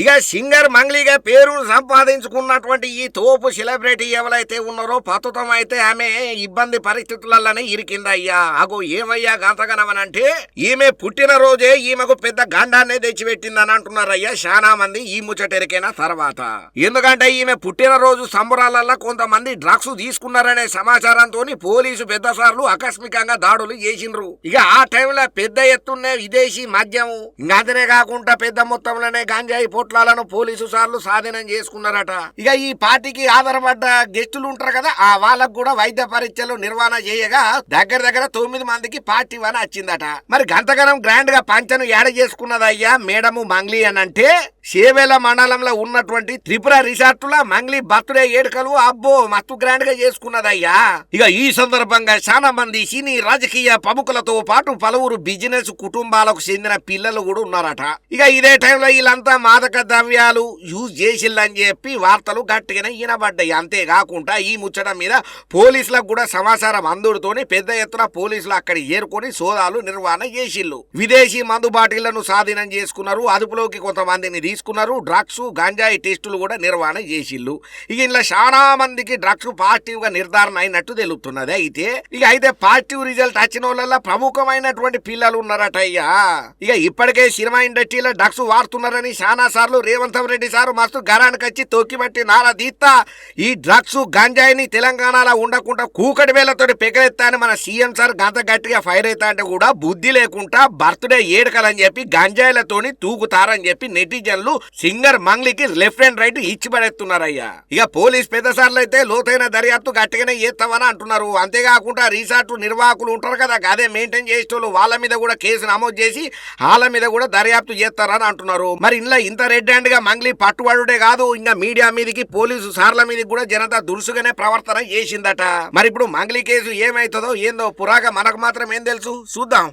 ఇక సింగర్ మంగ్లీగా పేరు సంపాదించుకున్నటువంటి ఈ తోపు సెలబ్రిటీ ఎవరైతే ఉన్నారో ప్రస్తుతం అయితే ఆమె ఇబ్బంది పరిస్థితులలోనే ఇరికిందయ్యా. అగో ఏమయ్యా గంతగనవనంటే ఈమె పుట్టినరోజే ఈమెకు పెద్ద గండాన్నే తెచ్చిపెట్టిందని అంటున్నారయ్యా చాలా మంది ఈ ముచ్చటెరికైన తర్వాత. ఎందుకంటే ఈమె పుట్టినరోజు సంబరాలల్లో కొంతమంది డ్రగ్స్ తీసుకున్నారనే సమాచారంతో పోలీసు పెద్దసార్లు ఆకస్మికంగా దాడులు చేసిండ్రు. ఇక ఆ టైంలో పెద్ద ఎత్తున్నే విదేశీ మద్యం ఇంకా అదనే కాకుండా పెద్ద మొత్తంలోనే గంజాయి పొట్లాలను పోలీసు సార్లు స్వాధీనం చేసుకున్నారట. ఇక ఈ పార్టీకి ఆధారపడ్డ గెస్టులు ఉంటారు కదా, ఆ వాళ్ళకు కూడా వైద్య పరీక్షలు నిర్వహణ చేయగా దగ్గర 9 మందికి పార్టీ వన వచ్చిందట. మరి గంతగనం గ్రాండ్ గా పంచను ఏడ చేసుకున్నదయ్యా మేడము మంగ్లీ అని అంటే చేవేల మండలంలో ఉన్నటువంటి త్రిపుర రిసార్ట్ లా మంగ్లీ బర్త్డే ఏడుకలు అబ్బో మస్తు గ్రాండ్ గా చేసుకున్నదయ్యా. ఇక ఈ సందర్భంగా చాలా మంది సినీ రాజకీయ ప్రముఖులతో పాటు పలువురు బిజినెస్ కుటుంబాలకు చెందిన పిల్లలు కూడా ఉన్నారట. ఇక ఇదే టైంలో వీళ్ళంతా మాదక ద్రవ్యాలు యూజ్ చేసిల్లని చెప్పి వార్తలు గట్టిగానే వినబడ్డాయి. అంతేకాకుండా ఈ ముచ్చట మీద పోలీసులకు కూడా సమాచారం అందుడుతోని పెద్ద ఎత్తున పోలీసులు అక్కడ ఏరుకొని సోదాలు నిర్వహణ చేసిల్లు. విదేశీ మందు బాటిళ్లను స్వాధీనం చేసుకున్నారు, అదుపులోకి కొంతమందిని తీసుకున్నారు, డ్రగ్స్ గంజాయి టెస్టులు కూడా నిర్వహణ చేసిల్లు. ఇక ఇలా చాలా మందికి డ్రగ్స్ పాజిటివ్ గా నిర్ధారణ అయినట్టు తెలుస్తున్నది. అయితే పాజిటివ్ రిజల్ట్ వచ్చిన వాళ్ళ ప్రముఖమైనటువంటి పిల్లలు ఉన్నారట అయ్యా. ఇక ఇప్పటికే సినిమా ఇండస్ట్రీలో డ్రగ్స్ వాడుతున్నారని చాలా సార్లు రేవంత్ రెడ్డి సారు మస్తు గరానికి వచ్చి తొక్కిబట్టి నారా దీత్తా ఈ డ్రగ్స్ గంజాయిని తెలంగాణలో ఉండకుండా కూకటి వేలతో పెకరెత్తా అని మన సీఎం సార్ గంత గట్టిగా ఫైర్ అవుతా అంటే కూడా బుద్ధి లేకుండా బర్త్డే ఏడుకలని చెప్పి గంజాయిలతోని తూగుతారని చెప్పి నెటిజన్లు సింగర్ మంగ్లీకి లెఫ్ట్ అండ్ రైట్ ఇచ్చి పడేస్తున్నారయ్యా. ఇక పోలీస్ పెద్ద సార్లు అయితే లోతైన దర్యాప్తు గట్టిగానే చేస్తామని అంటున్నారు. అంతేకాకుండా రిసార్ట్ నిర్వాహకులు ఉంటారు కదా, అదే మెయింటైన్ చేసేటోళ్ళు వాళ్ళ మీద కూడా కేసు నమోదు చేసి వాళ్ళ మీద కూడా దర్యాప్తు చేస్తారని అంటున్నారు. మరి ఇంట్లో ఇంత రెడ్ హ్యాండ్ గా మంగ్లీ పట్టుబడుడే కాదు, ఇంకా మీడియా మీదకి పోలీసు సార్ల మీదకి కూడా జనతా దురుసుగానే ప్రవర్తన చేసిందట. మరి ఇప్పుడు మంగ్లీ కేసు ఏమైతుందో ఏందో పురాగా మనకు మాత్రం ఏం తెలుసు, చూద్దాం.